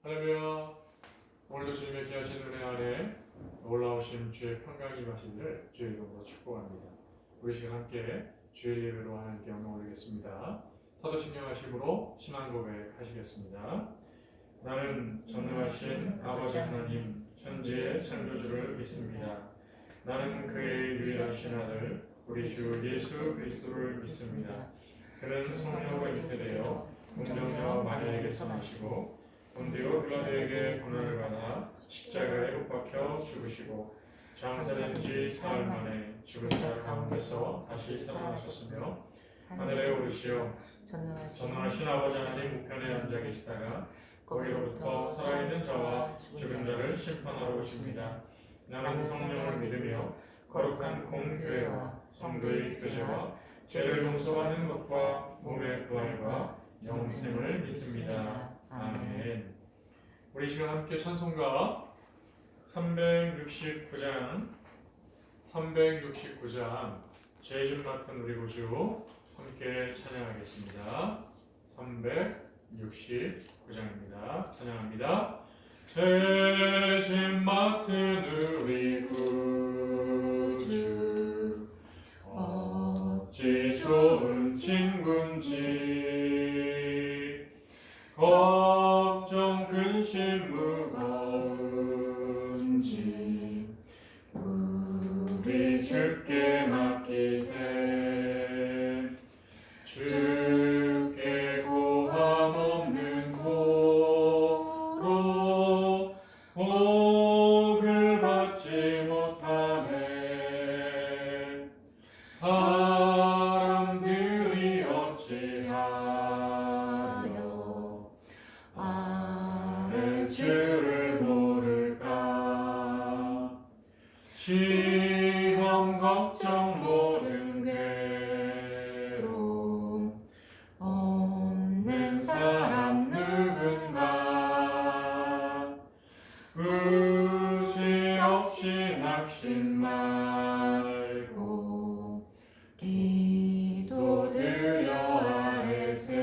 할렐루야. 오늘도 주님의 귀하신 은혜 아래 올라오신 주의 평강이 임하시기를 주의 이름으로 축복합니다. 우리 시간 함께 주의 예배로 하나님께 영광 올리겠습니다. 사도신경 하심으로 신앙 고백하시겠습니다. 나는 전능하신 아버지 하나님 천지의 창조주를 믿습니다. 나는 그의 유일하신 아들 우리 주 예수 그리스도를 믿습니다. 그는 성령으로 잉태되어 동정녀 마리아에게서 나시고 본디오 빌라도에게 고난을 받아 십자가에 못 박혀 죽으시고 장사된 지 사흘 만에 죽은 자 가운데서 다시 살아나셨으며 하늘에 오르시어 전능하신 아버지 하나님 우편에 앉아 계시다가 거기로부터 살아있는 자와 죽은 자를 심판하러 오십니다. 나는 성령을 믿으며 거룩한 공교회와 성도의 교제와 죄를 용서받는 것과 몸의 부활과 영생을 믿습니다. 아멘. 우리 시간 함께 찬송가 369장 죄짐 맡은 우리 구주 함께 찬양하겠습니다. 369장입니다. 찬양합니다. 죄짐 맡은 우리 구주 어찌 좋은 친구인지 걱정 근심 무거운지 우리 주께 맡기세. 주께 고함 없는 고로 복을 받지 못하네. 사람들이 어찌하여 아는 주를 모를까. 시험 걱정 모든 괴로움 없는 사람 누군가. 의심 없이 낙심 말고 기도드려 아뢰세.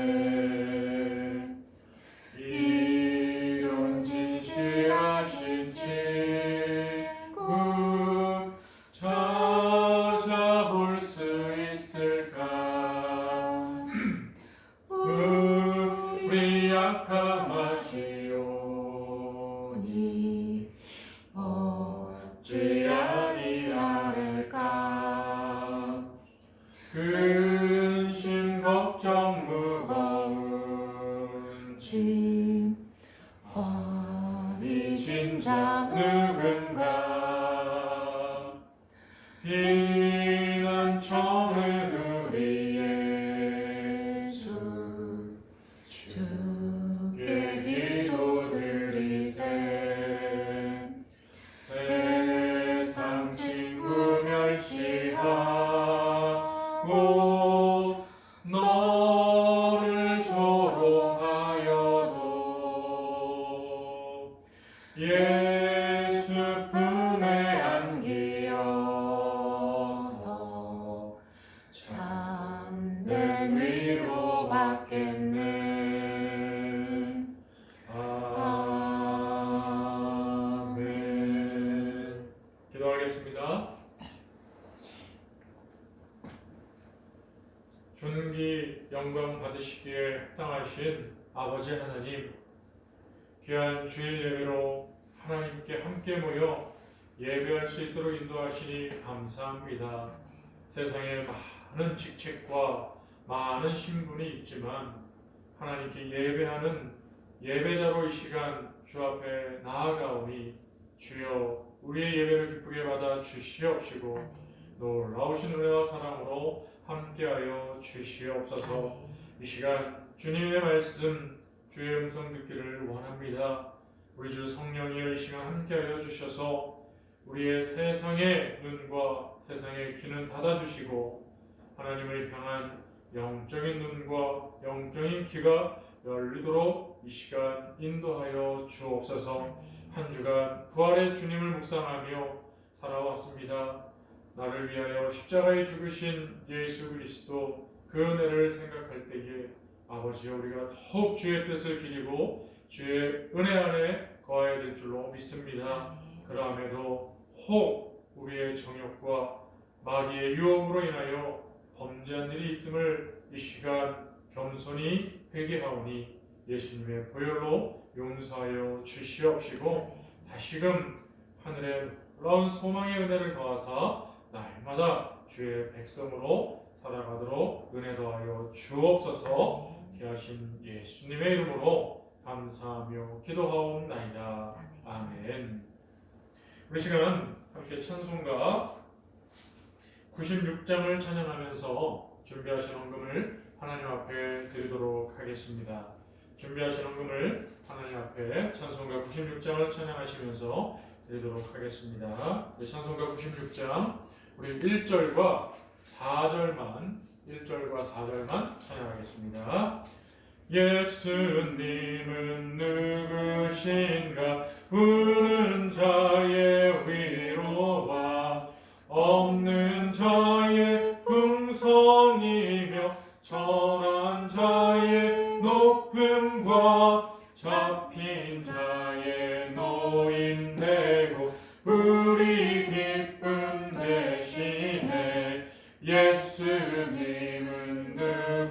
이런 진실하신 친구 찾아볼 수 있을까. 우리 약함하시오니 어찌 아니하릴까. 근심 걱정 무거운지 어리신 자 누군가. 비난 처는 우리 예수 주께 기도드리세. 세상 친구 멸시하고 너를 조롱하여도 예수 품에 안기어서 참된 위로 받겠네. 아멘. 기도하겠습니다. 존귀 영광 받으시기에 합당하신 아버지 하나님, 귀한 주일 예배로 하나님께 함께 모여 예배할 수 있도록 인도하시니 감사합니다. 세상에 많은 직책과 많은 신분이 있지만 하나님께 예배하는 예배자로 이 시간 주 앞에 나아가오니 주여 우리의 예배를 기쁘게 받아 주시옵시고 놀라우신 은혜와 사랑으로 함께하여 주시옵소서. 이 시간 주님의 말씀 주의 음성 듣기를 원합니다. 우리 주 성령이여 이 시간 함께하여 주셔서 우리의 세상의 눈과 세상의 귀는 닫아주시고 하나님을 향한 영적인 눈과 영적인 귀가 열리도록 이 시간 인도하여 주옵소서. 한 주간 부활의 주님을 묵상하며 살아왔습니다. 나를 위하여 십자가에 죽으신 예수 그리스도 그 은혜를 생각할 때에 아버지여 우리가 더욱 주의 뜻을 기리고 주의 은혜 안에 거하야 될 줄로 믿습니다. 그러함에도 혹 우리의 정욕과 마귀의 유혹으로 인하여 범죄한 일이 있음을 이 시간 겸손히 회개하오니 예수님의 보혈로 용서하여 주시옵시고 다시금 하늘의 놀라운 소망의 은혜를 더하사 날마다 주의 백성으로 살아가도록 은혜 더하여 주옵소서. 귀하신 예수님의 이름으로 감사하며 기도하옵나이다. 아멘. 우리 시간 함께 찬송가 96장을 찬양하면서 준비하신 헌금을 하나님 앞에 드리도록 하겠습니다. 준비하신 헌금을 하나님 앞에 찬송가 96장을 찬양하시면서 드리도록 하겠습니다. 찬송가 96장 우리 1절과 4절만 찬양하겠습니다. 예수님은 누구신가? 우는 자의 위로와 없는 자의 풍성이며 전한 자의 높음과 잡힌 자의 노임되고 우리 기쁨 대신에 예수님은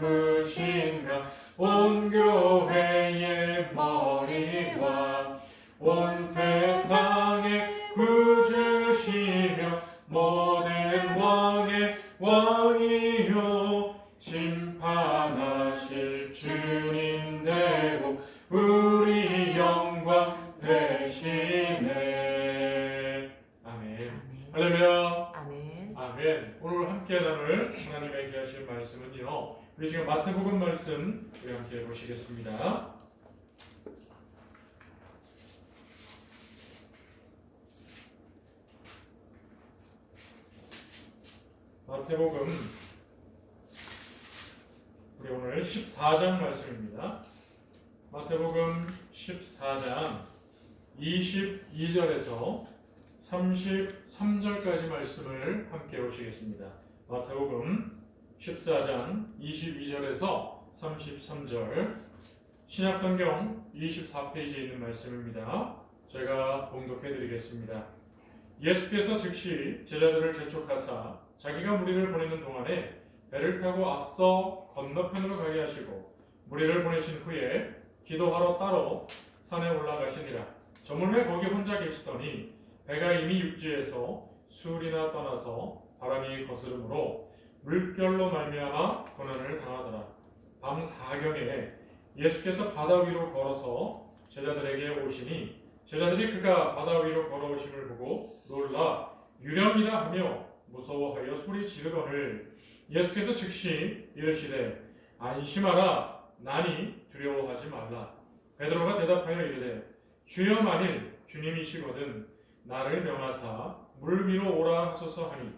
누구신가? 온 교회의 머리와 온 세상의 구주시며 모든 왕의 왕이요 심판하실 주님 되고 우리 영광 되시네. 아멘. 할렐루야. 아멘. 아멘. 오늘 함께 나눌 하나님의 귀하신 말씀은요, 우리 지금 마태복음 말씀 우리 함께 보시겠습니다. 마태복음 우리 오늘 14장 말씀입니다. 마태복음 14장 22절에서 33절까지 말씀을 함께 보시겠습니다. 마태복음 14장 22절에서 33절 신약성경 24페이지에 있는 말씀입니다. 제가 봉독해 드리겠습니다. 예수께서 즉시 제자들을 재촉하사 자기가 무리를 보내는 동안에 배를 타고 앞서 건너편으로 가게 하시고 무리를 보내신 후에 기도하러 따로 산에 올라가시니라. 저물매 거기 혼자 계시더니 배가 이미 육지에서 수울이나 떠나서 바람이 거스름으로 물결로 말미암아 고난을 당하더라. 밤 4경에 예수께서 바다 위로 걸어서 제자들에게 오시니 제자들이 그가 바다 위로 걸어오심을 보고 놀라 유령이라 하며 무서워하여 소리 지르거늘 예수께서 즉시 이르시되 안심하라 나니 두려워하지 말라. 베드로가 대답하여 이르되 주여 만일 주님이시거든 나를 명하사 물 위로 오라 하소서 하니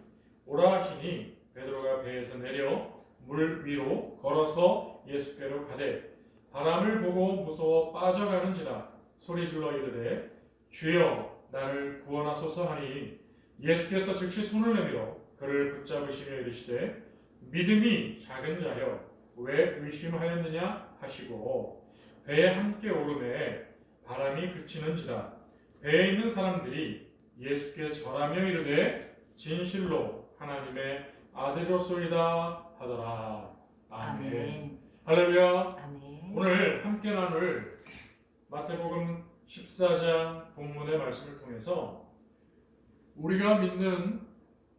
오라 하시니 베드로가 배에서 내려 물 위로 걸어서 예수께로 가되 바람을 보고 무서워 빠져가는지라 소리질러 이르되 주여 나를 구원하소서 하니 예수께서 즉시 손을 내밀어 그를 붙잡으시며 이르시되 믿음이 작은 자여 왜 의심하였느냐 하시고 배에 함께 오르매 바람이 그치는지라 배에 있는 사람들이 예수께 절하며 이르되 진실로 하나님의 아들이로소이다 하더라. 아멘. 할렐루야. 아멘. 오늘 함께 나눌 마태복음 14장 본문의 말씀을 통해서 우리가 믿는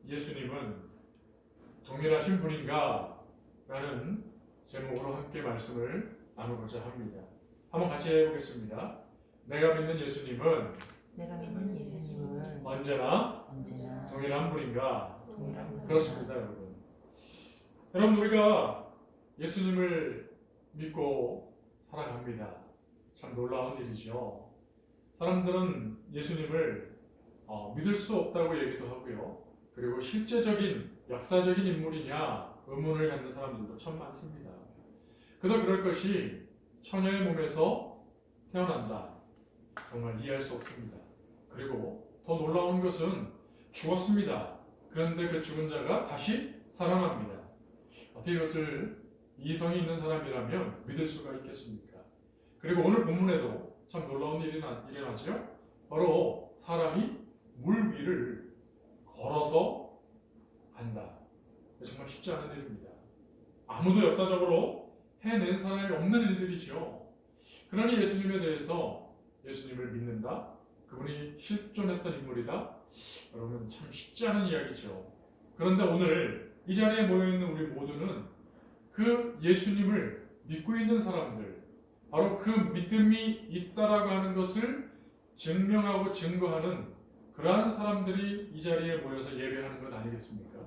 예수님은 동일하신 분인가? 라는 제목으로 함께 말씀을 나누고자 합니다. 한번 같이 해보겠습니다. 내가 믿는 예수님은 언제나 동일한 분인가? 그렇습니다, 여러분. 여러분, 우리가 예수님을 믿고 살아갑니다. 참 놀라운 일이죠. 사람들은 예수님을 믿을 수 없다고 얘기도 하고요. 그리고 실제적인 역사적인 인물이냐 의문을 갖는 사람들도 참 많습니다. 그도 그럴 것이 처녀의 몸에서 태어난다. 정말 이해할 수 없습니다. 그리고 더 놀라운 것은 죽었습니다. 그런데 그 죽은 자가 다시 살아납니다. 어떻게 이것을 이성이 있는 사람이라면 믿을 수가 있겠습니까? 그리고 오늘 본문에도 참 놀라운 일이 일어나죠. 바로 사람이 물 위를 걸어서 간다. 정말 쉽지 않은 일입니다. 아무도 역사적으로 해낸 사람이 없는 일들이죠. 그러니 예수님에 대해서 예수님을 믿는다. 그분이 실존했던 인물이다. 여러분 참 쉽지 않은 이야기죠. 그런데 오늘 이 자리에 모여있는 우리 모두는 그 예수님을 믿고 있는 사람들, 바로 그 믿음이 있다라고 하는 것을 증명하고 증거하는 그러한 사람들이 이 자리에 모여서 예배하는 것 아니겠습니까?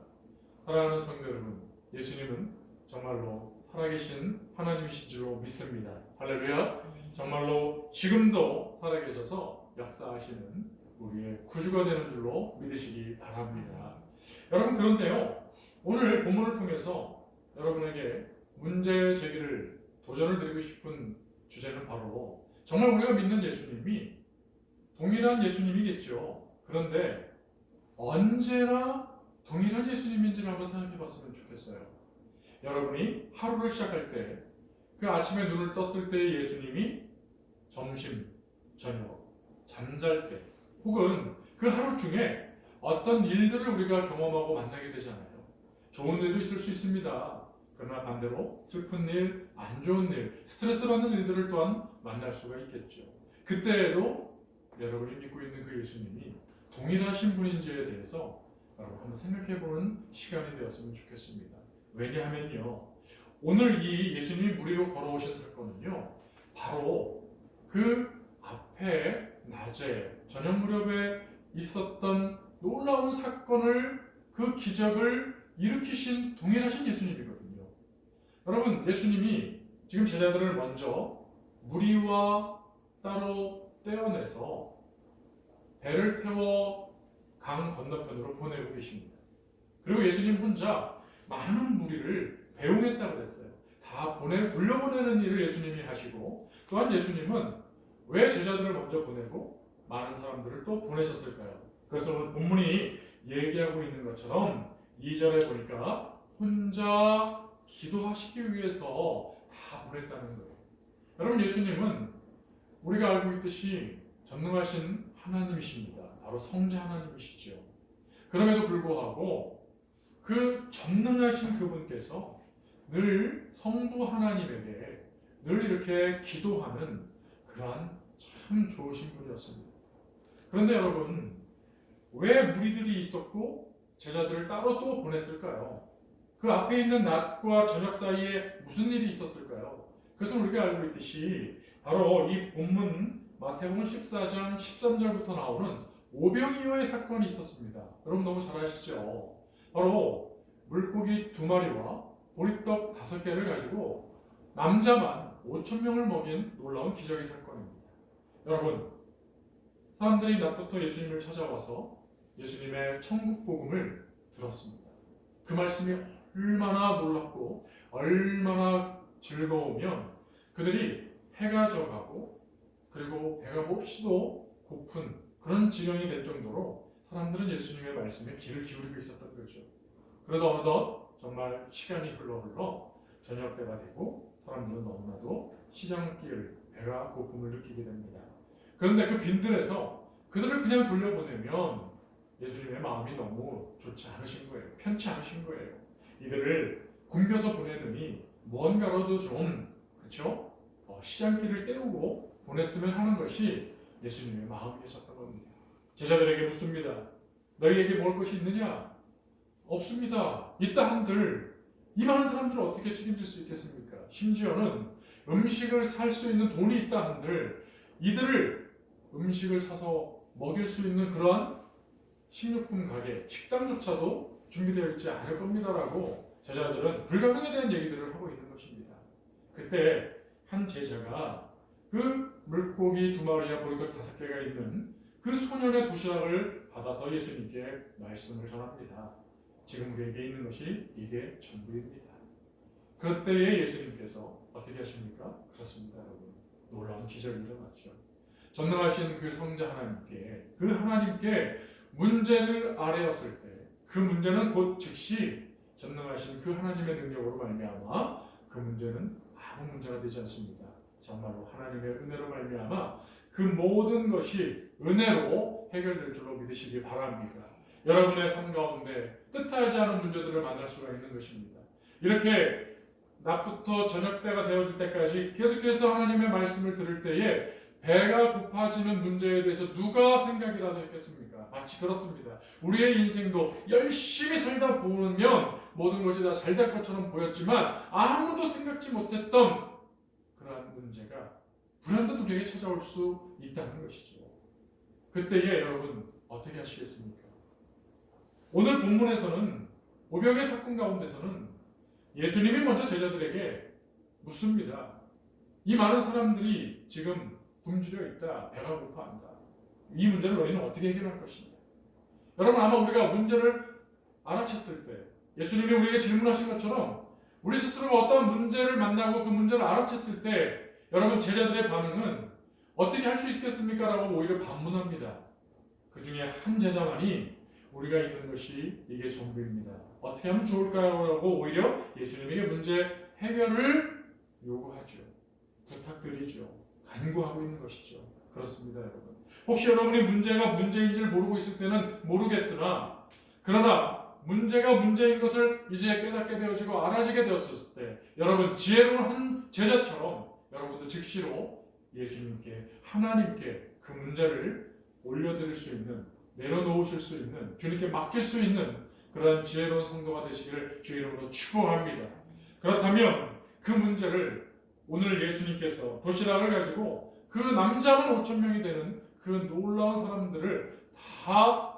사랑하는 성도 여러분, 예수님은 정말로 살아계신 하나님이신 줄로 믿습니다. 할렐루야! 정말로 지금도 살아계셔서 역사하시는 우리의 구주가 되는 줄로 믿으시기 바랍니다. 여러분, 그런데요, 오늘 본문을 통해서 여러분에게 문제 제기를 도전을 드리고 싶은 주제는 바로 정말 우리가 믿는 예수님이 동일한 예수님이겠죠. 그런데 언제나 동일한 예수님인지를 한번 생각해 봤으면 좋겠어요. 여러분이 하루를 시작할 때, 그 아침에 눈을 떴을 때의 예수님이 점심, 저녁, 잠잘 때, 혹은 그 하루 중에 어떤 일들을 우리가 경험하고 만나게 되잖아요. 좋은 일도 있을 수 있습니다. 그러나 반대로 슬픈 일, 안 좋은 일, 스트레스 받는 일들을 또한 만날 수가 있겠죠. 그때에도 여러분이 믿고 있는 그 예수님이 동일하신 분인지에 대해서 여러분 한번 생각해보는 시간이 되었으면 좋겠습니다. 왜냐하면요, 오늘 이 예수님이 물 위로 걸어오신 사건은요, 바로 그 앞에 낮에 저녁 무렵에 있었던 놀라운 사건을, 그 기적을 일으키신 동일하신 예수님이거든요. 여러분, 예수님이 지금 제자들을 먼저 물 위와 따로 떼어내서 배를 태워 강 건너편으로 보내고 계십니다. 그리고 예수님 혼자 많은 무리를 배웅했다고 그랬어요. 다 돌려보내는 일을 예수님이 하시고, 또한 예수님은 왜 제자들을 먼저 보내고 많은 사람들을 또 보내셨을까요? 그래서 오늘 본문이 얘기하고 있는 것처럼 2절에 보니까 혼자 기도하시기 위해서 다 보냈다는 거예요. 여러분, 예수님은 우리가 알고 있듯이 전능하신 하나님이십니다. 바로 성자 하나님이시죠. 그럼에도 불구하고 그 전능하신 그분께서 늘 성부 하나님에게 늘 이렇게 기도하는 그러한 참 좋으신 분이었습니다. 그런데 여러분, 왜 무리들이 있었고 제자들을 따로 또 보냈을까요? 그 앞에 있는 낮과 저녁 사이에 무슨 일이 있었을까요? 그것은 우리가 알고 있듯이 바로 이 본문 마태복음 14장 13절부터 나오는 오병이어의 사건이 있었습니다. 여러분 너무 잘 아시죠? 바로 물고기 2마리와 보리떡 5개를 가지고 남자만 5,000명을 먹인 놀라운 기적의 사건입니다. 여러분, 사람들이 낮부터 예수님을 찾아와서 예수님의 천국 복음을 들었습니다. 그 말씀이 얼마나 놀랍고 얼마나 즐거우면 그들이 해가 져가고 그리고 배가 몹시도 고픈 그런 지경이 될 정도로 사람들은 예수님의 말씀에 귀를 기울이고 있었던 거죠. 그러다 어느덧 정말 시간이 흘러 저녁 때가 되고 사람들은 너무나도 시장길 배가 고픔을 느끼게 됩니다. 그런데 그 빈들에서 그들을 그냥 돌려보내면 예수님의 마음이 너무 좋지 않으신 거예요. 편치 않으신 거예요. 이들을 굶겨서 보내느니 뭔가라도 좀 그렇죠? 시장길을 때우고 보냈으면 하는 것이 예수님의 마음이셨던 겁니다. 제자들에게 묻습니다. 너희에게 먹을 것이 있느냐? 없습니다. 있다 한들 이 많은 사람들을 어떻게 책임질 수 있겠습니까? 심지어는 음식을 살 수 있는 돈이 있다 한들 이들을 음식을 사서 먹일 수 있는 그러한 식료품 가게, 식당조차도 준비되어 있지 않을 겁니다라고 제자들은 불가능에 대한 얘기들을 하고 있는 것입니다. 그때 한 제자가 그 물고기 2마리와 보리떡 5개가 있는 그 소년의 도시락을 받아서 예수님께 말씀을 전합니다. 지금 우리에게 있는 것이 이게 전부입니다. 그때에 예수님께서 어떻게 하십니까? 그렇습니다, 여러분. 놀라운 기적이 일어났죠. 전능하신 그 성자 하나님께, 그 하나님께 문제를 아뢰었을 때 그 문제는 곧 즉시 전능하신 그 하나님의 능력으로 말미암아 그 문제는 아무 문제가 되지 않습니다. 정말로 하나님의 은혜로 말미암아 그 모든 것이 은혜로 해결될 줄로 믿으시기 바랍니다. 여러분의 삶 가운데 뜻하지 않은 문제들을 만날 수가 있는 것입니다. 이렇게 낮부터 저녁 때가 되어질 때까지 계속해서 하나님의 말씀을 들을 때에 배가 고파지는 문제에 대해서 누가 생각이라도 했겠습니까? 마치 그렇습니다. 우리의 인생도 열심히 살다 보면 모든 것이 다 잘 될 것처럼 보였지만 아무도 생각지 못했던 그러한 문제가 불현듯 우리에게 찾아올 수 있다는 것이죠. 그때에 여러분 어떻게 하시겠습니까? 오늘 본문에서는 오병의 사건 가운데서는 예수님이 먼저 제자들에게 묻습니다. 이 많은 사람들이 지금 굶주려 있다. 배가 고파한다. 이 문제를 너희는 어떻게 해결할 것이냐? 여러분 아마 우리가 문제를 알아챘을 때 예수님이 우리에게 질문하신 것처럼 우리 스스로가 어떤 문제를 만나고 그 문제를 알아챘을 때 여러분 제자들의 반응은 어떻게 할 수 있겠습니까? 라고 오히려 반문합니다. 그 중에 한 제자만이 우리가 있는 것이 이게 전부입니다. 어떻게 하면 좋을까요? 라고 오히려 예수님에게 문제 해결을 요구하죠. 부탁드리죠. 간구하고 있는 것이죠. 그렇습니다, 여러분. 혹시 여러분이 문제가 문제인지를 모르고 있을 때는 모르겠으나 그러나 문제가 문제인 것을 이제 깨닫게 되어지고 알아지게 되었을 때 여러분 지혜로운 한 제자처럼 여러분도 즉시로 예수님께 하나님께 그 문제를 올려드릴 수 있는 내려놓으실 수 있는 주님께 맡길 수 있는 그런 지혜로운 성도가 되시기를 주의 이름으로 축복합니다. 그렇다면 그 문제를 오늘 예수님께서 도시락을 가지고 그 남자만 5,000명이 되는 그 놀라운 사람들을 다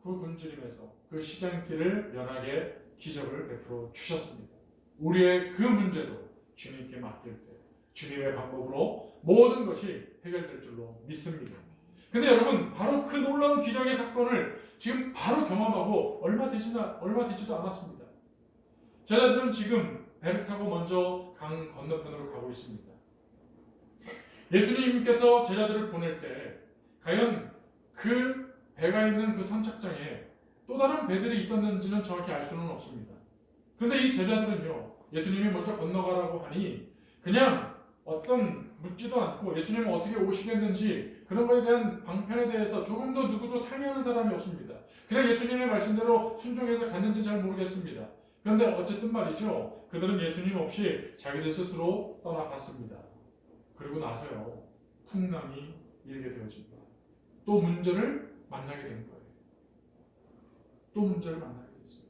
그 굶주림에서 그 시장길을 연하게 기적을 베풀어 주셨습니다. 우리의 그 문제도 주님께 맡길 때 주님의 방법으로 모든 것이 해결될 줄로 믿습니다. 근데 여러분 바로 그 놀라운 기적의 사건을 지금 바로 경험하고 얼마 되지도 않았습니다. 제자들은 지금 배를 타고 먼저 강 건너편으로 가고 있습니다. 예수님께서 제자들을 보낼 때 과연 그 배가 있는 그 선착장에 또 다른 배들이 있었는지는 정확히 알 수는 없습니다. 그런데 이 제자들은요, 예수님이 먼저 건너가라고 하니 그냥 어떤 묻지도 않고 예수님은 어떻게 오시겠는지 그런 것에 대한 방편에 대해서 조금도 누구도 상의하는 사람이 없습니다. 그냥 예수님의 말씀대로 순종해서 갔는지 잘 모르겠습니다. 그런데 어쨌든 말이죠, 그들은 예수님 없이 자기들 스스로 떠나갔습니다. 그리고 나서요, 풍랑이 일게 되어집니다. 또 문제를 만나게 된 거예요. 또 문제를 만나게 됐어요.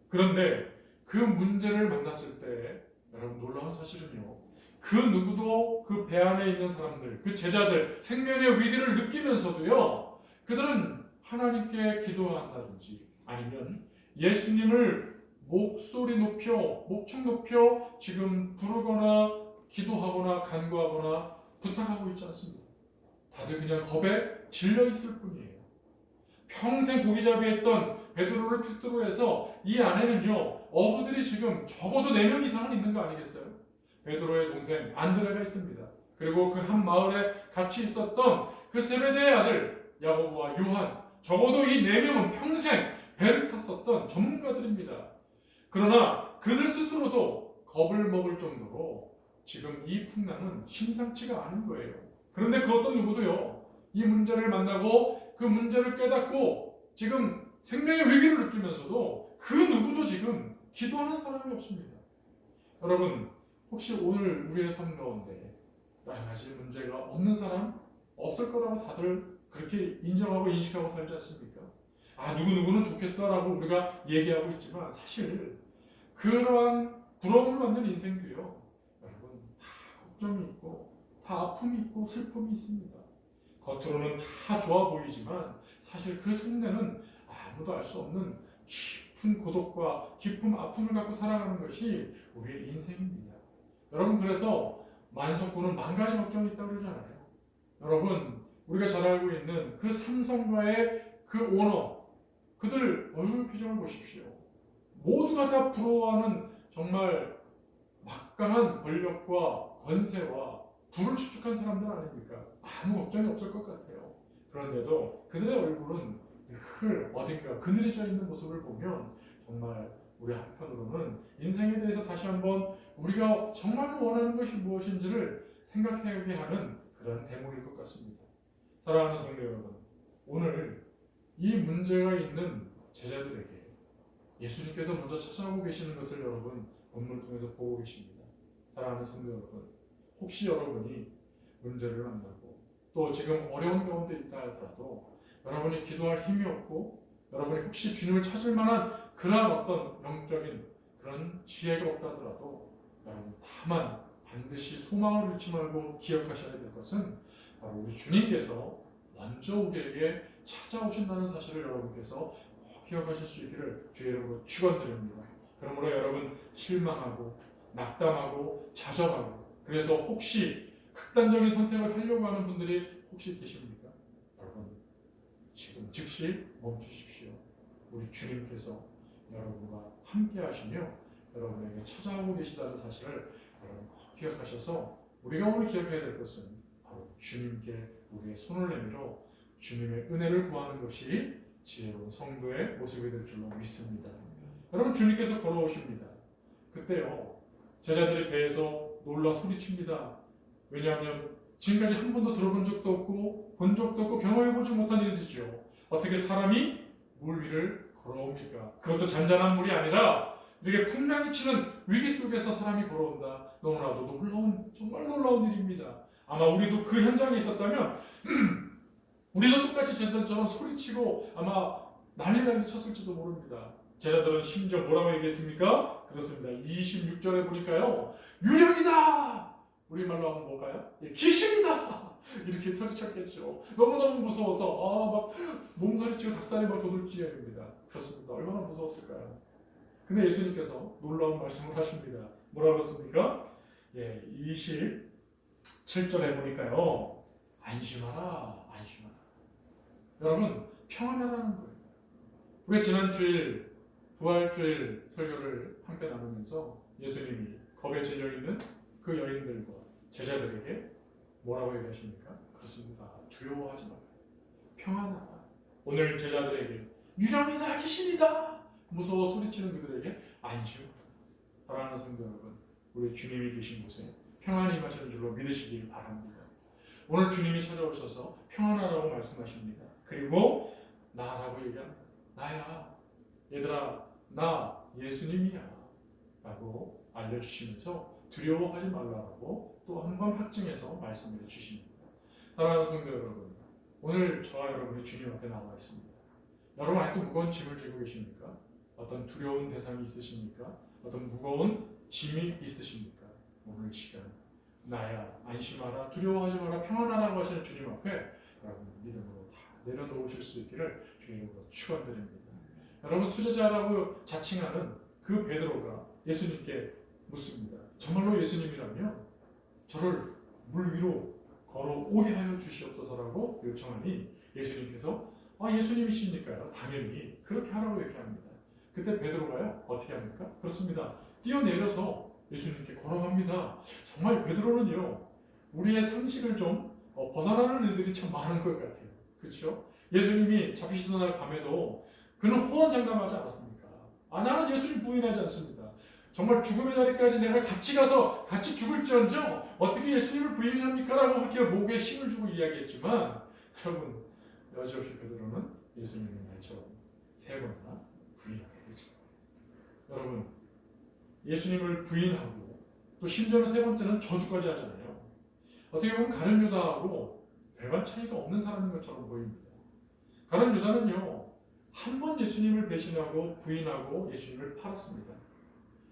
그런데 그 문제를 만났을 때 여러분 놀라운 사실은요, 그 누구도 그 배 안에 있는 사람들, 그 제자들 생명의 위기를 느끼면서도요, 그들은 하나님께 기도한다든지 아니면 예수님을 목소리 높여 목청 높여 지금 부르거나 기도하거나 간구하거나 부탁하고 있지 않습니다. 다들 그냥 겁에 질려 있을 뿐이에요. 평생 고기잡이했던 베드로를 필두로 해서 이 안에는요 어부들이 지금 적어도 4명 이상은 있는 거 아니겠어요? 베드로의 동생 안드레가 있습니다. 그리고 그 한 마을에 같이 있었던 그 세베대의 아들 야고보와 요한, 적어도 이 4명은 평생 배를 탔었던 전문가들입니다. 그러나 그들 스스로도 겁을 먹을 정도로 지금 이 풍랑은 심상치가 않은 거예요. 그런데 그 어떤 누구도요, 이 문제를 만나고 그 문제를 깨닫고 지금 생명의 위기를 느끼면서도 그 누구도 지금 기도하는 사람이 없습니다. 여러분, 혹시 오늘 우리의 삶 가운데 여러 가지 문제가 없는 사람 없을 거라고 다들 그렇게 인정하고 인식하고 살지 않습니까? 아, 누구누구는 좋겠어 라고 우리가 얘기하고 있지만 사실 그러한 부러움을 받는 인생도요, 여러분 다 걱정이 있고 다 아픔이 있고 슬픔이 있습니다. 겉으로는 다 좋아 보이지만 사실 그 속내는 아무도 알 수 없는 깊은 고독과 깊은 아픔을 갖고 살아가는 것이 우리의 인생입니다. 여러분, 그래서 만석군은 10,000가지 걱정이 있다고 그러잖아요. 여러분, 우리가 잘 알고 있는 그 삼성과의 그 오너, 그들 얼굴 표정을 보십시오. 모두가 다 부러워하는 정말 막강한 권력과 권세와 부를 축적한 사람들 아닙니까? 아무 걱정이 없을 것 같아요. 그런데도 그들의 얼굴은 늘 어딘가 그늘이 져 있는 모습을 보면 정말 우리 한편으로는 인생에 대해서 다시 한번 우리가 정말로 원하는 것이 무엇인지를 생각하게 하는 그런 대목일 것 같습니다. 사랑하는 성도 여러분, 오늘 이 문제가 있는 제자들에게 예수님께서 먼저 찾아오고 계시는 것을 여러분 본문을 통해서 보고 계십니다. 사랑하는 성도 여러분, 혹시 여러분이 문제를 만나고 또 지금 어려운 가운데 있다 하더라도 여러분이 기도할 힘이 없고 여러분이 혹시 주님을 찾을 만한 그러한 어떤 영적인 그런 지혜가 없다 하더라도 여러분 다만 반드시 소망을 잃지 말고 기억하셔야 될 것은 바로 우리 주님께서 먼저 우리에게 찾아오신다는 사실을 여러분께서 꼭 기억하실 수 있기를 주의 이름으로 축원드립니다. 그러므로 여러분 실망하고 낙담하고 좌절하고 그래서 혹시 극단적인 선택을 하려고 하는 분들이 혹시 계십니까? 여러분 지금 즉시 멈추십시오. 우리 주님께서 여러분과 함께 하시며 여러분에게 찾아오고 계시다는 사실을 여러분 꼭 기억하셔서 우리가 오늘 기억해야 될 것은 바로 주님께 우리의 손을 내밀어 주님의 은혜를 구하는 것이 지혜로운 성도의 모습이 될 줄로 믿습니다. 여러분 주님께서 걸어오십니다. 그때요 제자들이 배에서 놀라 소리칩니다. 왜냐하면 지금까지 한 번도 들어본 적도 없고 본 적도 없고 경험해보지 못한 일이죠. 어떻게 사람이 물 위를 걸어옵니까? 그것도 잔잔한 물이 아니라 되게 풍랑이 치는 위기 속에서 사람이 걸어온다. 너무나도 놀라운 정말 놀라운 일입니다. 아마 우리도 그 현장에 있었다면 우리도 똑같이 제자들처럼 소리치고 아마 난리 쳤을지도 모릅니다. 제자들은 심지어 뭐라고 얘기했습니까? 그렇습니다. 26절에 보니까요. 유령이다! 우리말로 하면 뭘까요? 귀신이다! 이렇게 소리쳤겠죠. 너무너무 무서워서 막 몸서리치고 닭살이 막 돋을지경입니다. 그렇습니다. 얼마나 무서웠을까요? 근데 예수님께서 놀라운 말씀을 하십니다. 뭐라고 했습니까? 27절에 보니까요. 안심하라. 여러분 평안하라는 거예요. 우리가 지난 주일 부활주일 설교를 함께 나누면서 예수님이 겁에 질려 있는 그 여인들과 제자들에게 뭐라고 얘기하십니까? 그렇습니다. 두려워하지 마라. 평안하라. 오늘 제자들에게 유령이다, 귀신이다 무서워 소리치는 그들에게 안심하라. 사랑하는 성도 여러분, 우리 주님이 계신 곳에 평안이 임하시는 줄로 믿으시길 바랍니다. 오늘 주님이 찾아오셔서 평안하라고 말씀하십니다. 그리고 나라고 얘기합니다. 나야. 얘들아, 나 예수님이야. 라고 알려주시면서 두려워하지 말라고 또 한 번 확증해서 말씀해 주십니다. 사랑하는 성도 여러분, 오늘 저와 여러분이 주님 앞에 나와 있습니다. 여러분 아직도 무거운 짐을 지고 계십니까? 어떤 두려운 대상이 있으십니까? 어떤 무거운 짐이 있으십니까? 오늘 시간 나야 안심하라 두려워하지 마라 평안하라고 하시는 주님 앞에 여러분 믿음으로 다 내려놓으실 수 있기를 주님으로 축원드립니다. 여러분 수제자라고 자칭하는 그 베드로가 예수님께 묻습니다. 정말로 예수님이라면 저를 물 위로 걸어오게 하여 주시옵소서라고 요청하니 예수님께서 예수님이시니까요 당연히 그렇게 하라고 얘기합니다. 그때 베드로가요 어떻게 합니까? 그렇습니다. 뛰어내려서 예수님께 걸어갑니다. 정말 베드로는요 우리의 상식을 좀 벗어나는 일들이 참 많은 것 같아요. 그렇죠? 예수님이 잡히시던 날 밤에도 그는 호언장담하지 않았습니까? 나는 예수님 부인하지 않습니다. 정말 죽음의 자리까지 내가 같이 가서 같이 죽을지언정 어떻게 예수님을 부인합니까? 라고 그렇게 목에 힘을 주고 이야기했지만 여러분 여지없이 베드로는 예수님의 말처럼 3번이나 부인하게 되죠. 여러분 예수님을 부인하고 또 심지어는 3번째는 저주까지 하잖아요. 어떻게 보면 가룟 유다하고 별반 차이가 없는 사람인 것처럼 보입니다. 가룟 유다는요 한 번 예수님을 배신하고 부인하고 예수님을 팔았습니다.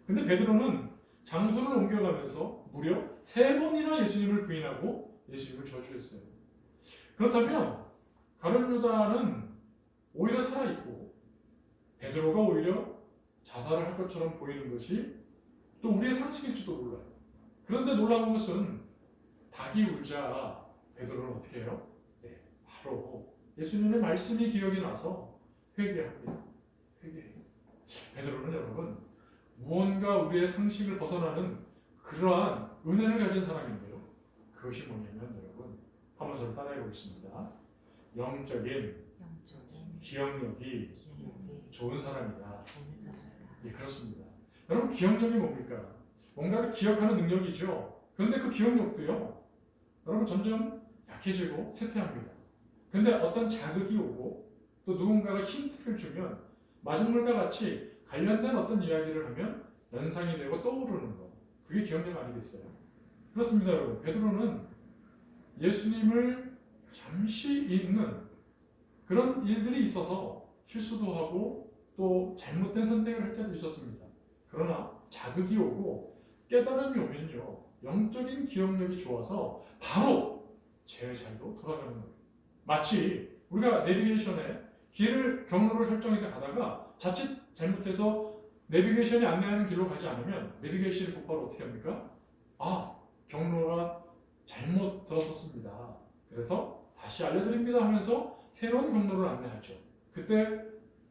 근데 베드로는 장소를 옮겨가면서 무려 3번이나 예수님을 부인하고 예수님을 저주했어요. 그렇다면 가룟 유다는 오히려 살아있고 베드로가 오히려 자살을 할 것처럼 보이는 것이 또 우리의 상식일지도 몰라요. 그런데 놀라운 것은 닭이 울자 베드로는 어떻게 해요? 바로 예수님의 말씀이 기억이 나서 회개합니다. 회개해요. 베드로는 여러분 무언가 우리의 상식을 벗어나는 그러한 은혜를 가진 사람인데요. 그것이 뭐냐면 여러분 한번 저를 따라해 보겠습니다. 영적인 기억력이 좋은 사람이다. 예, 그렇습니다. 여러분 기억력이 뭡니까? 뭔가를 기억하는 능력이죠. 그런데 그 기억력도요. 여러분 점점 약해지고 쇠퇴합니다. 근데 어떤 자극이 오고 또 누군가가 힌트를 주면 마중물과 같이 관련된 어떤 이야기를 하면 연상이 되고 떠오르는 것. 그게 기억력 아니겠어요? 그렇습니다, 여러분. 베드로는 예수님을 잠시 잊는 그런 일들이 있어서 실수도 하고 또 잘못된 선택을 할 때도 있었습니다. 그러나 자극이 오고 깨달음이 오면요. 영적인 기억력이 좋아서 바로 제자리로 돌아가는 거예요. 마치 우리가 내비게이션에 길을 경로를 설정해서 가다가 자칫 잘못해서 내비게이션이 안내하는 길로 가지 않으면 내비게이션이 곧바로 어떻게 합니까? 아, 경로가 잘못 들어섰습니다. 그래서 다시 알려드립니다 하면서 새로운 경로를 안내하죠. 그때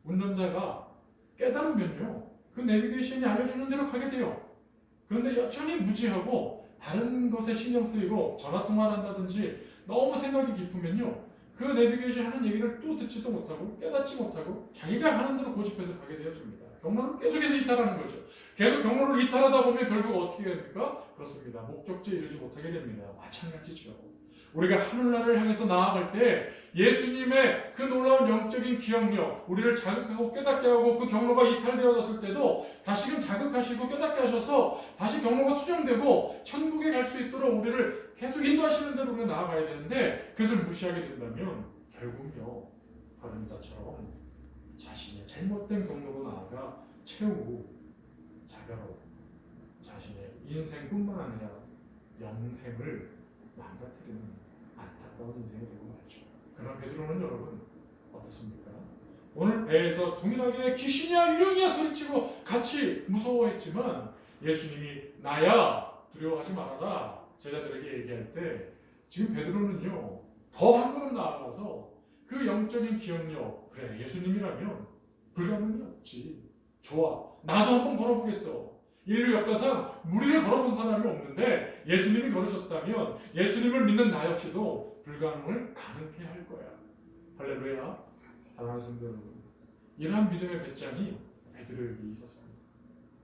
운전자가 깨달으면요. 그 내비게이션이 알려주는 대로 가게 돼요. 그런데 여전히 무지하고 다른 것에 신경 쓰이고 전화통화를 한다든지 너무 생각이 깊으면요. 그 내비게이션 하는 얘기를 또 듣지도 못하고 깨닫지 못하고 자기가 하는 대로 고집해서 가게 되어집니다. 경로를 계속해서 이탈하는 거죠. 계속 경로를 이탈하다 보면 결국 어떻게 됩니까? 그렇습니다. 목적지에 이르지 못하게 됩니다. 마찬가지죠. 우리가 하늘나라를 향해서 나아갈 때 예수님의 그 놀라운 영적인 기억력, 우리를 자극하고 깨닫게 하고 그 경로가 이탈되어졌을 때도 다시금 자극하시고 깨닫게 하셔서 다시 경로가 수정되고 천국에 갈 수 있도록 우리를 계속 인도하시는 대로 우리가 나아가야 되는데 그것을 무시하게 된다면 결국요 바른다처럼 자신의 잘못된 경로로 나아가 최후 자결로 자신의 인생뿐만 아니라 영생을 망가뜨리는 안타까운 인생이 되고 말죠. 그러나 베드로는 여러분 어떻습니까? 오늘 배에서 동일하게 귀신이야 유령이야 소리치고 같이 무서워했지만 예수님이 나야 두려워하지 말아라 제자들에게 얘기할 때 지금 베드로는요 더 한 걸음 나아가서 그 영적인 기억력 그래 예수님이라면 불가능이 없지 좋아 나도 한번 걸어보겠어 인류 역사상 무리를 걸어본 사람이 없는데 예수님이 걸으셨다면 예수님을 믿는 나 역시도 불가능을 가능케 할 거야. 할렐루야. 사랑하는 성도 여러분. 이러한 믿음의 배짱이 베드로에게 있었습니다.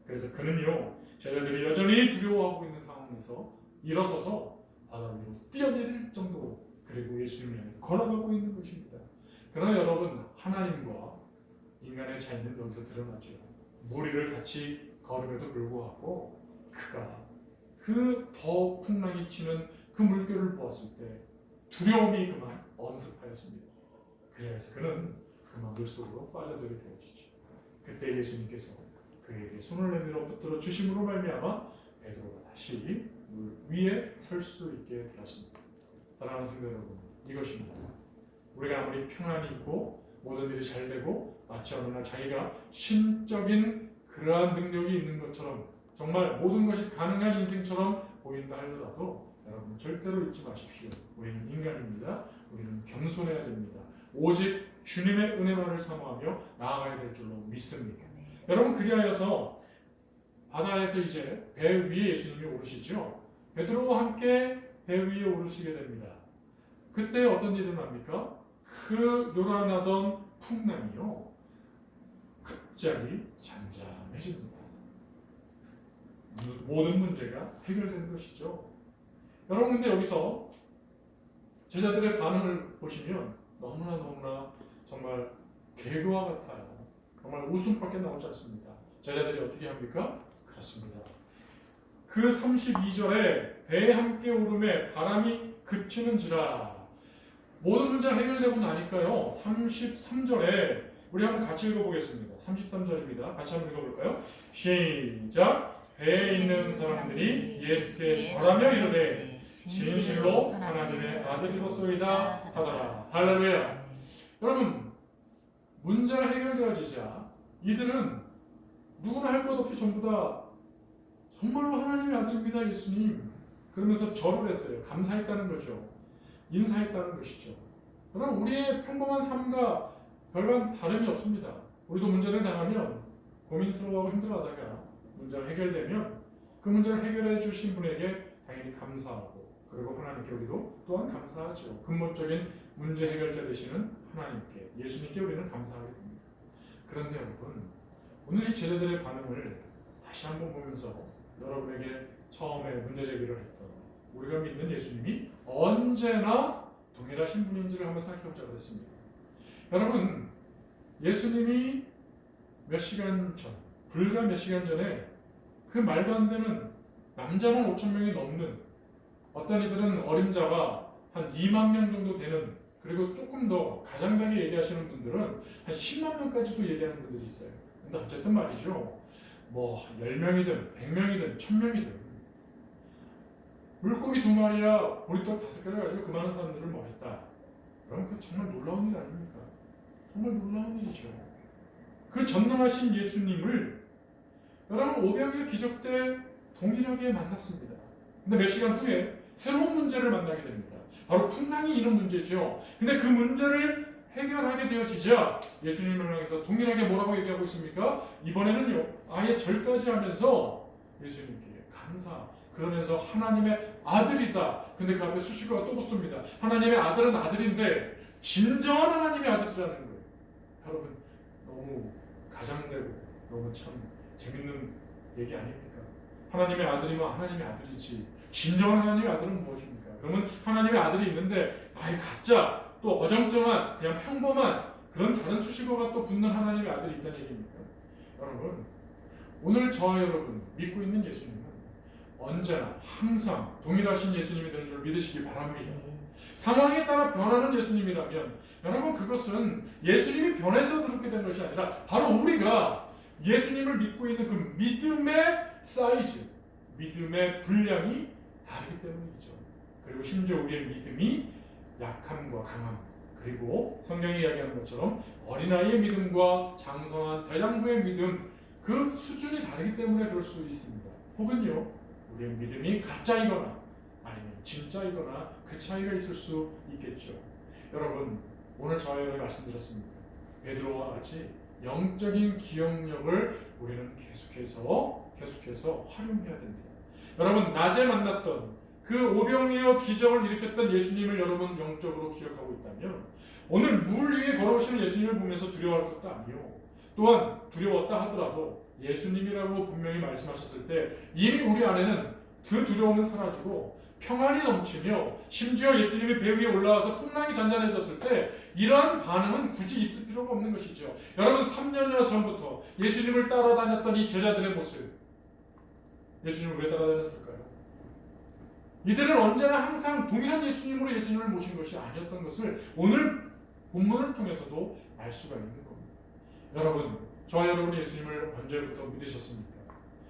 그래서 그는요 제자들이 여전히 두려워하고 있는 상황에서 일어서서 바다 위로 뛰어내릴 정도로 그리고 예수님을 향해서 걸어가고 있는 것입니다. 그러나 여러분 하나님과 인간의 차이는 여기서 드러나죠. 무리를 같이 걸음에도 불구하고 그가 그 더 풍랑이 치는 그 물결을 보았을 때 두려움이 그만 엄습하였습니다. 그래서 그는 그만 물속으로 빠져들게 되어지죠. 그때 예수님께서 그에게 손을 내밀어 붙들어 주심으로 말미암아 베드로가 다시 물 위에 설 수 있게 되었습니다. 사랑하는 성도 여러분, 이것입니다. 우리가 아무리 평안이 있고 모든 일이 잘 되고 마치 어느 날 자기가 신적인 그러한 능력이 있는 것처럼 정말 모든 것이 가능한 인생처럼 보인다 하더라도 여러분 절대로 잊지 마십시오. 우리는 인간입니다. 우리는 겸손해야 됩니다. 오직 주님의 은혜만을 사모하며 나아가야 될 줄로 믿습니다. 여러분 그리하여서 바다에서 이제 배 위에 예수님이 오르시죠. 베드로와 함께 배 위에 오르시게 됩니다. 그때 어떤 일이 납니까? 그 요란하던 풍랑이요 갑자기 잠잠해집니다. 모든 문제가 해결되는 것이죠. 여러분 근데 여기서 제자들의 반응을 보시면 너무나 정말 개그와 같아요. 정말 웃음밖에 나오지 않습니다. 제자들이 어떻게 합니까? 그렇습니다. 그 32절에 배에 함께 오름에 바람이 그치는지라 모든 문제가 해결되고 나니까요. 33절에 우리 한번 같이 읽어보겠습니다. 33절입니다. 같이 한번 읽어볼까요? 시작! 배에 있는 사람들이 예수께 절하며 이르되 진실로 하나님의 아들이로소이다 하더라. 할렐루야. 여러분 문제가 해결되어지자 이들은 누구나 할 것 없이 전부 다 정말로 하나님의 아들입니다 예수님 그러면서 절을 했어요. 감사했다는 거죠. 인사했다는 것이죠. 그럼 우리의 평범한 삶과 별반 다름이 없습니다. 우리도 문제를 당하면 고민스러워하고 힘들어하다가 문제가 해결되면 그 문제를 해결해 주신 분에게 당연히 감사하고 그리고 하나님께 우리도 또한 감사하죠. 근본적인 문제 해결자 되시는 하나님께 예수님께 우리는 감사하게 됩니다. 그런데 여러분 오늘 이 제자들의 반응을 다시 한번 보면서 여러분에게 처음에 문제 제기를 했던 우리가 믿는 예수님이 언제나 동일하신 분인지를 한번 생각해보자고 했습니다. 여러분, 예수님이 몇 시간 전, 불과 몇 시간 전에 그 말도 안 되는 남자만 5천 명이 넘는, 어떤 이들은 어림잡아 한 2만 명 정도 되는, 그리고 조금 더 가장자게 얘기하시는 분들은 한 10만 명까지도 얘기하는 분들이 있어요. 근데 어쨌든 말이죠, 뭐 10명이든 100명이든 1000명이든 물고기 2마리야 보리떡 5개를 가지고 그 많은 사람들을 뭐 했다. 그럼 그 정말 놀라운 일 아닙니까? 정말 놀라운 일이죠. 그 전능하신 예수님을 여러분 오병이어 기적 때 동일하게 만났습니다. 근데 몇 시간 후에 새로운 문제를 만나게 됩니다. 바로 풍랑이 이런 문제죠. 근데 그 문제를 해결하게 되어지자 예수님을 향해서 동일하게 뭐라고 얘기하고 있습니까? 이번에는요, 아예 절까지 하면서 예수님께 감사, 그러면서 하나님의 아들이다. 근데 그 앞에 수식어가 또 붙습니다. 하나님의 아들은 아들인데 진정한 하나님의 아들이라는 거예요. 여러분, 너무 가장되고 너무 참 재밌는 얘기 아닙니까? 하나님의 아들이면 하나님의 아들이지, 진정한 하나님의 아들은 무엇입니까? 그러면 하나님의 아들이 있는데 아예 가짜, 또 어정쩡한, 그냥 평범한 그런 다른 수식어가 또 붙는 하나님의 아들이 있다는 얘기입니까? 여러분, 오늘 저와 여러분 믿고 있는 예수님은 언제나 항상 동일하신 예수님이 되는 줄 믿으시기 바랍니다. 상황에 따라 변하는 예수님이라면 여러분, 그것은 예수님이 변해서 그렇게 된 것이 아니라 바로 우리가 예수님을 믿고 있는 그 믿음의 사이즈, 믿음의 분량이 다르기 때문이죠. 그리고 심지어 우리의 믿음이 약함과 강함, 그리고 성경이 이야기하는 것처럼 어린아이의 믿음과 장성한 대장부의 믿음, 그 수준이 다르기 때문에 그럴 수 있습니다. 혹은요, 우리의 믿음이 가짜이거나 아니면 진짜이거나 그 차이가 있을 수 있겠죠. 여러분, 오늘 저와 여러분이 말씀드렸습니다. 베드로와 같이 영적인 기억력을 우리는 계속해서 활용해야 됩니다. 여러분, 낮에 만났던 그 오병이어 기적을 일으켰던 예수님을 여러분 영적으로 기억하고 있다면 오늘 물 위에 걸어오시는 예수님을 보면서 두려워할 것도 아니요, 또한 두려웠다 하더라도 예수님이라고 분명히 말씀하셨을 때 이미 우리 안에는 그 두려움은 사라지고 평안이 넘치며, 심지어 예수님이 배 위에 올라와서 풍랑이 잔잔해졌을 때 이러한 반응은 굳이 있을 필요가 없는 것이죠. 여러분, 3년여 전부터 예수님을 따라다녔던 이 제자들의 모습, 예수님을 왜 따라다녔을까요? 이들은 언제나 항상 동일한 예수님으로 예수님을 모신 것이 아니었던 것을 오늘 본문을 통해서도 알 수가 있는 겁니다. 여러분, 저와 여러분이 예수님을 언제부터 믿으셨습니까?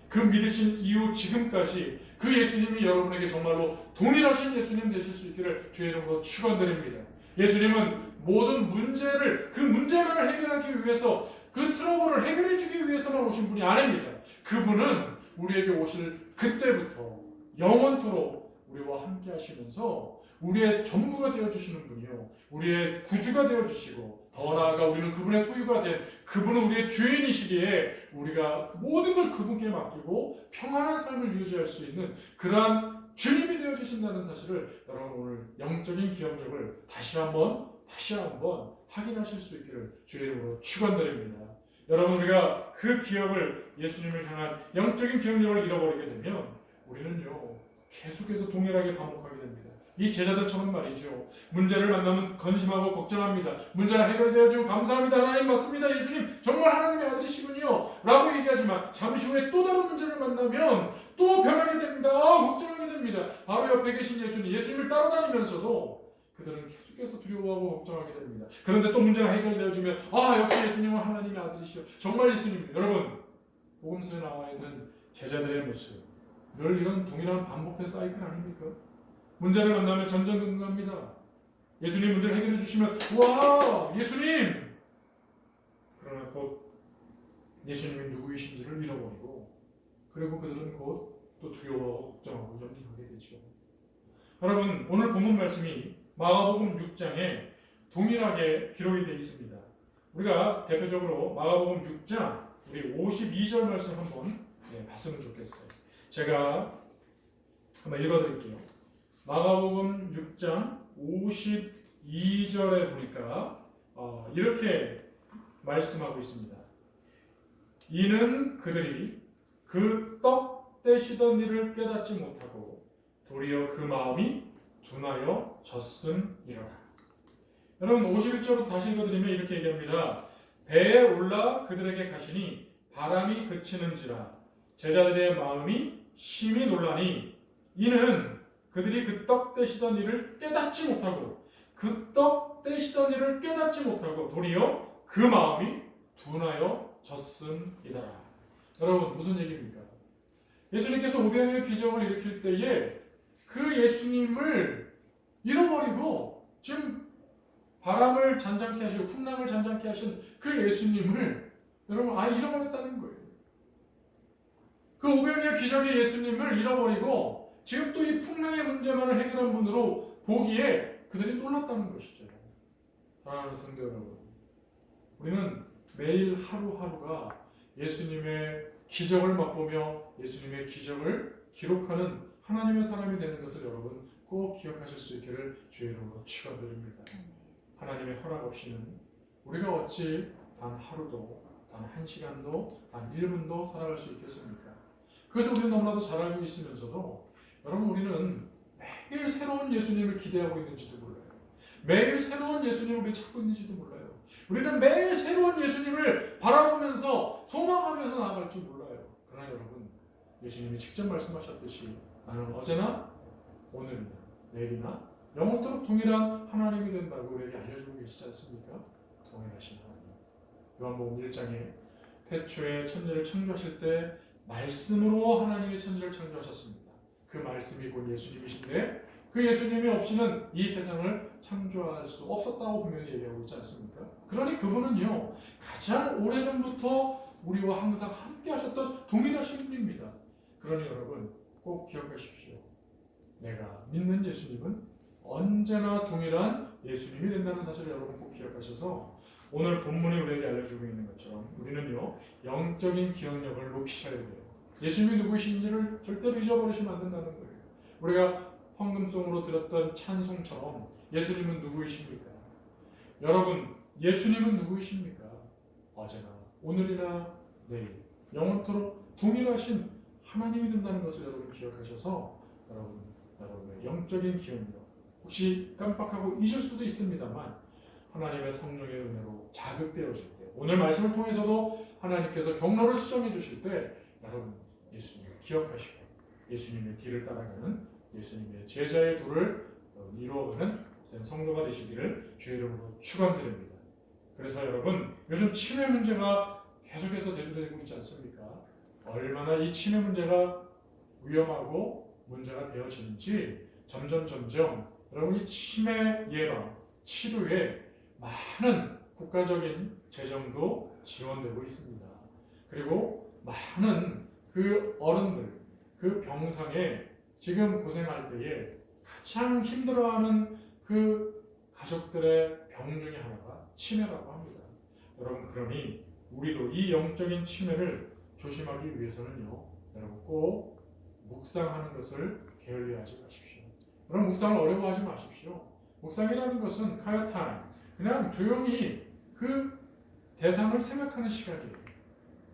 그 믿으신 이후 지금까지 그 예수님이 여러분에게 정말로 동일하신 예수님 되실 수 있기를 주의 이름으로 축원드립니다. 예수님은 모든 문제를, 그 문제만을 해결하기 위해서, 그 트러블을 해결해 주기 위해서만 오신 분이 아닙니다. 그분은 우리에게 오실 그때부터 영원토록 우리와 함께 하시면서 우리의 전부가 되어주시는 분이요, 우리의 구주가 되어주시고, 더 나아가 우리는 그분의 소유가 된, 그분은 우리의 주인이시기에 우리가 모든 걸 그분께 맡기고 평안한 삶을 유지할 수 있는 그러한 주님이 되어주신다는 사실을 여러분 오늘 영적인 기억력을 다시 한번 확인하실 수 있기를 주의 이름으로 축원드립니다. 여러분, 우리가 그 기억을, 예수님을 향한 영적인 기억력을 잃어버리게 되면 우리는요, 계속해서 동일하게 반복하게 됩니다. 이 제자들처럼 말이죠. 문제를 만나면 건심하고 걱정합니다. 문제가 해결되어지고 감사합니다. 하나님 맞습니다. 예수님 정말 하나님의 아들이시군요 라고 얘기하지만 잠시 후에 또 다른 문제를 만나면 또 변하게 됩니다. 걱정하게 됩니다. 바로 옆에 계신 예수님을 따라다니면서도 그들은 계속해서 두려워하고 걱정하게 됩니다. 그런데 또 문제가 해결되어지면 역시 예수님은 하나님의 아들이시오, 정말 예수님입니다. 여러분, 복음서에 나와 있는 제자들의 모습, 늘 이런 동일한 반복된 사이클 아닙니까? 문제를 만나면 전전긍긍합니다. 예수님 문제를 해결해 주시면 와, 예수님! 그러나 곧 예수님이 누구이신지를 잃어버리고, 그리고 그들은 곧 또 두려워하고 걱정하고 염려하게 되죠. 여러분, 오늘 본문 말씀이 마가복음 6장에 동일하게 기록이 되어 있습니다. 우리가 대표적으로 마가복음 6장 우리 52절 말씀 한번 봤으면 좋겠어요. 제가 한번 읽어드릴게요. 마가복음 6장 52절에 보니까 이렇게 말씀하고 있습니다. 이는 그들이 그 떡 떼시던 일을 깨닫지 못하고 도리어 그 마음이 둔하여 졌음이로라. 여러분 51절로 다시 읽어드리면 이렇게 얘기합니다. 배에 올라 그들에게 가시니 바람이 그치는지라 제자들의 마음이 심히 놀라니 이는 그들이 그 떡 떼시던 일을 깨닫지 못하고 도리어 그 마음이 둔하여 졌음이다. 여러분 무슨 얘기입니까? 예수님께서 오병이어 기적을 일으킬 때에 그 예수님을 잃어버리고 지금 바람을 잔잔케 하시고 풍랑을 잔잔케 하신 그 예수님을 여러분 잃어버렸다는 거예요. 그 오병이어 기적의 예수님을 잃어버리고 지금 또 이 풍랑의 문제만을 해결한 분으로 보기에 그들이 놀랐다는 것이죠. 사랑하는 성도 여러분, 우리는 매일 하루하루가 예수님의 기적을 맛보며 예수님의 기적을 기록하는 하나님의 사람이 되는 것을 여러분 꼭 기억하실 수 있기를 주의 이름으로 축원드립니다. 하나님의 허락 없이는 우리가 어찌 단 하루도, 단 한 시간도, 단 1분도 살아갈 수 있겠습니까? 그것을 우리는 너무나도 잘 알고 있으면서도 여러분 우리는 매일 새로운 예수님을 기대하고 있는지도 몰라요. 매일 새로운 예수님을 우리 찾고 있는지도 몰라요. 우리는 매일 새로운 예수님을 바라보면서 소망하면서 나아갈 줄 몰라요. 그러나 여러분 예수님이 직접 말씀하셨듯이 나는 어제나 오늘이나 내일이나 영원토록 동일한 하나님이 된다고 우리에게 알려주고 계시지 않습니까? 동일하신 하나님. 요한복음 1장에 태초에 천지를 창조하실 때 말씀으로 하나님이 천지를 창조하셨습니다. 그 말씀이 곧 예수님이신데 그 예수님이 없이는 이 세상을 창조할 수 없었다고 분명히 얘기하고 있지 않습니까? 그러니 그분은요 가장 오래전부터 우리와 항상 함께 하셨던 동일하신 분입니다. 그러니 여러분 꼭 기억하십시오. 내가 믿는 예수님은 언제나 동일한 예수님이 된다는 사실을 여러분 꼭 기억하셔서 오늘 본문이 우리에게 알려주고 있는 것처럼 우리는요 영적인 기억력을 높이셔야 돼요. 예수님이 누구이신지를 절대로 잊어버리시면 안 된다는 거예요. 우리가 헌금송으로 들었던 찬송처럼 예수님은 누구이십니까? 여러분 여러분 누구이십니까? 어제나 오늘이나 내일 영원토록 동일하신 하나님이 된다는 것을 여러분 기억하셔서 여러분의 영적인 기억력 혹시 깜빡하고 잊을 수도 있습니다만 하나님의 성령의 은혜로 자극되어질 때 오늘 말씀을 통해서도 하나님께서 경로를 수정해 주실 때 여러분 예수님을 기억하시고 예수님의 뒤를 따라가는 예수님의 제자의 도를 이루어가는 성도가 되시기를 주의 이름으로 축원드립니다. 그래서 여러분 요즘 치매 문제가 계속해서 대두되고 있지 않습니까? 얼마나 이 치매 문제가 위험하고 문제가 되어지는지 점점 여러분이 치매 예방, 치료에 많은 국가적인 재정도 지원되고 있습니다. 그리고 많은 그 어른들, 그 병상에 지금 고생할 때에 가장 힘들어하는 그 가족들의 병 중에 하나가 치매라고 합니다. 여러분 그러니 우리도 이 영적인 치매를 조심하기 위해서는요, 여러분 꼭 묵상하는 것을 게을리하지 마십시오. 여러분 묵상을 어려워하지 마십시오. 묵상이라는 것은 quiet time, 그냥 조용히 그 대상을 생각하는 시간이에요.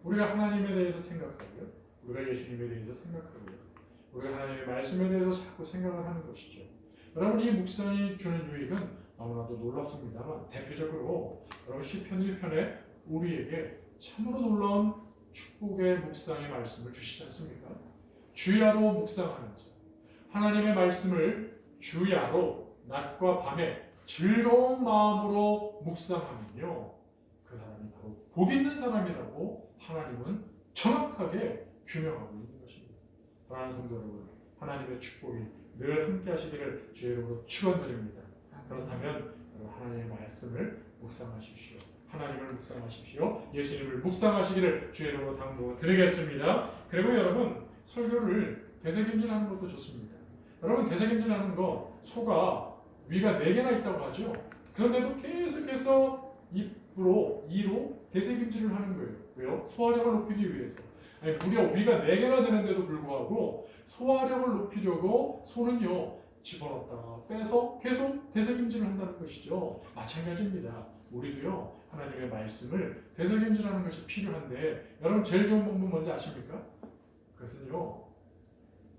우리가 하나님에 대해서 생각하고요, 우리가 예수님에 대해서 생각하고요, 우리가 하나님의 말씀에 대해서 자꾸 생각을 하는 것이죠. 여러분 이 묵상이 주는 유익은 너무나도 놀랍습니다만 대표적으로 여러분 시편 1편에 우리에게 참으로 놀라운 축복의 묵상의 말씀을 주시지 않습니까? 주야로 묵상하는 자, 하나님의 말씀을 주야로 낮과 밤에 즐거운 마음으로 묵상하면요 그 사람이 바로 복 있는 사람이라고 하나님은 정확하게 규명하고 있는 것입니다. 사랑하는 성도 여러분, 하나님의 축복이 늘 함께 하시기를 주의 이름으로 축원드립니다. 그렇다면 하나님의 말씀을 묵상하십시오. 하나님을 묵상하십시오. 예수님을 묵상하시기를 주의 이름으로 당부드리겠습니다. 그리고 여러분 설교를 되새김질하는 것도 좋습니다. 여러분 되새김질하는 거 소가 위가 4개나 있다고 하죠. 그런데도 계속해서 이로 되새김질을 하는 거예요. 왜요? 소화력을 높이기 위해서. 무려 위가 4개나 되는데도 불구하고 소화력을 높이려고 소는요 집어넣었다가 빼서 계속 되새김질을 한다는 것이죠. 마찬가지입니다. 우리도요 하나님의 말씀을 되새김질하는 것이 필요한데 여러분 제일 좋은 방법 뭔지 아십니까? 그것은요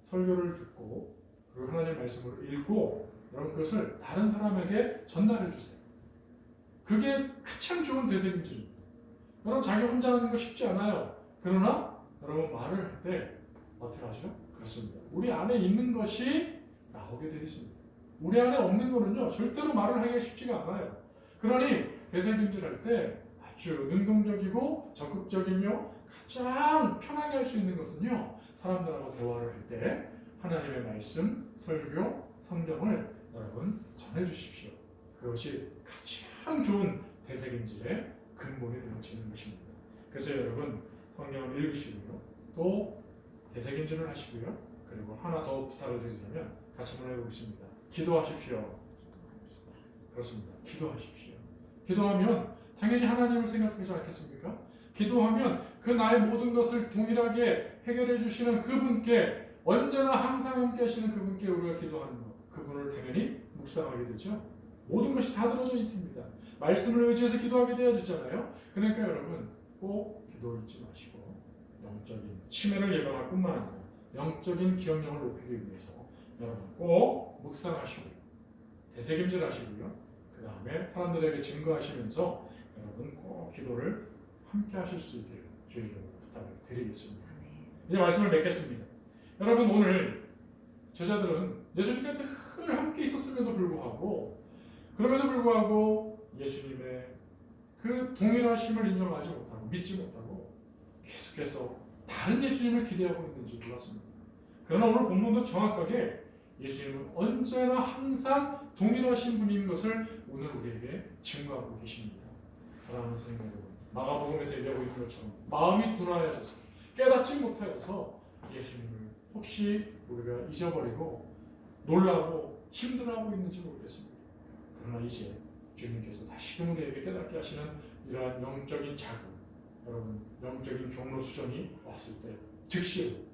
설교를 듣고 그리고 하나님의 말씀을 읽고 여러분 그것을 다른 사람에게 전달해 주세요. 그게 가장 좋은 되새김질입니다. 여러분 자기 혼자 하는 거 쉽지 않아요. 그러나 여러분 말을 할 때 어떻게 하죠? 그렇습니다. 우리 안에 있는 것이 나오게 되어 있습니다. 우리 안에 없는 거는요 절대로 말을 하기가 쉽지가 않아요. 그러니 되새김질할 때 아주 능동적이고 적극적이며 가장 편하게 할 수 있는 것은요 사람들하고 대화를 할 때 하나님의 말씀, 설교, 성경을 여러분 전해주십시오. 그것이 가장 좋은 되새김질의 근본이 되어지는 것입니다. 그래서 여러분 성경을 읽으시고요 또 되새김질을 하시고요 그리고 하나 더 부탁을 드리자면 같이 한번 해보겠습니다. 기도하십시오. 그렇습니다. 기도하십시오. 기도하면 당연히 하나님을 생각하지 않겠습니까? 기도하면 그 나의 모든 것을 동일하게 해결해 주시는 그분께 언제나 항상 함께 하시는 그분께 우리가 기도하는 것 그분을 당연히 묵상하게 되죠. 모든 것이 다 들어져 있습니다. 말씀을 의지해서 기도하게 되어졌잖아요. 그러니까 여러분 꼭 기도 잊지 마시고 영적인 치매를 예방할 뿐만 아니라 영적인 기억력을 높이기 위해서 여러분 꼭 묵상하시고요. 되새김질 하시고요. 그 다음에 사람들에게 증거하시면서 여러분 꼭 기도를 함께 하실 수 있게 주의 이름으로 부탁을 드리겠습니다. 이제 말씀을 맺겠습니다. 여러분 오늘 제자들은 예수님과 늘 함께 있었음에도 불구하고 예수님의 그 동일하심을 인정하지 못하고 믿지 못하고 계속해서 다른 예수님을 기대하고 있는지 몰랐습니다. 그러나 오늘 본문도 정확하게 예수님은 언제나 항상 동일하신 분인 것을 오늘 우리에게 증거하고 계십니다. 사랑하는 성도 여러분, 마가복음에서 얘기하고 있는 것처럼 마음이 둔하여져서 깨닫지 못하여서 예수님을 혹시 우리가 잊어버리고 놀라고 힘들어하고 있는지 모르겠습니다. 그러나 이제 주님께서 다시금 우리에게 깨닫게 하시는 이러한 영적인 자극, 여러분 영적인 경로 수정이 왔을 때 즉시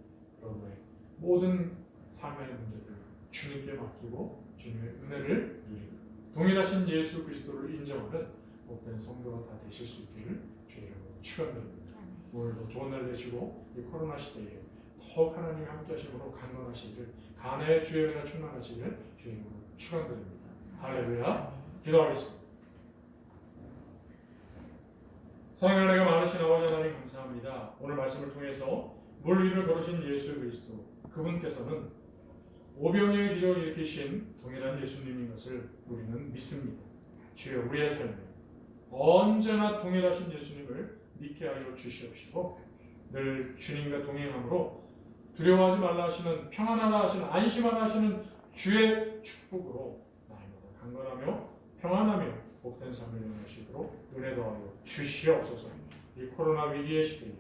여러분의 모든 삶의 문제를 주님께 맡기고 주님의 은혜를 누리고 동일하신 예수 그리스도를 인정하는 복된 성도가 다 되실 수 있기를 주의 이름으로 축원드립니다. 오늘도 좋은 날 되시고 이 코로나 시대에 더욱 하나님이 함께 하심으로 강건하시기를 간의 주의 은혜가 충만하시기를 주의 이름으로 축원드립니다. 할렐루야. 기도하겠습니다. 사랑하는 은혜가 많으신 아버지 하나님 감사합니다. 오늘 말씀을 통해서 물 위를 걸으신 예수 그리스도 그분께서는 오병이의 기적을 일으키신 동일한 예수님인 것을 우리는 믿습니다. 주여 우리의 삶에 언제나 동일하신 예수님을 믿게 하여 주시옵시고 늘 주님과 동행함으로 두려워하지 말라 하시는 평안하라 하시는 안심하라 하시는 주의 축복으로 날마다 강건하며 평안하며 복된 삶을 영하시도록 은혜 더하여 주시옵소서. 이 코로나 위기의 시대에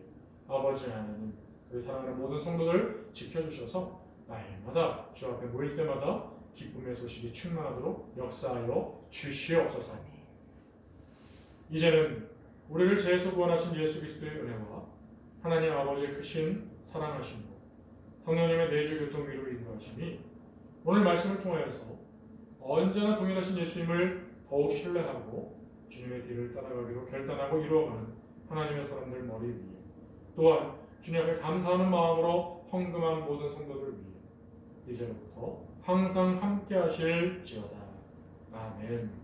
아버지 하나님 우리 사랑하는 모든 성도들 지켜주셔서 날마다 주 앞에 모일 때마다 기쁨의 소식이 충만하도록 역사하여 주시옵소서. 이제는 우리를 죄에서 구원하신 예수 그리스도의 은혜와 하나님 아버지의 크신 사랑하심과 성령님의 내주 교통 위로 인도하심이 오늘 말씀을 통하여서 언제나 동일하신 예수님을 더욱 신뢰하고 주님의 길을 따라가기로 결단하고 이루어가는 하나님의 사람들 머리 위에 또한 주님 앞에 감사하는 마음으로 헌금한 모든 성도들 위해 이제부터 항상 함께 하실지어다. 아멘.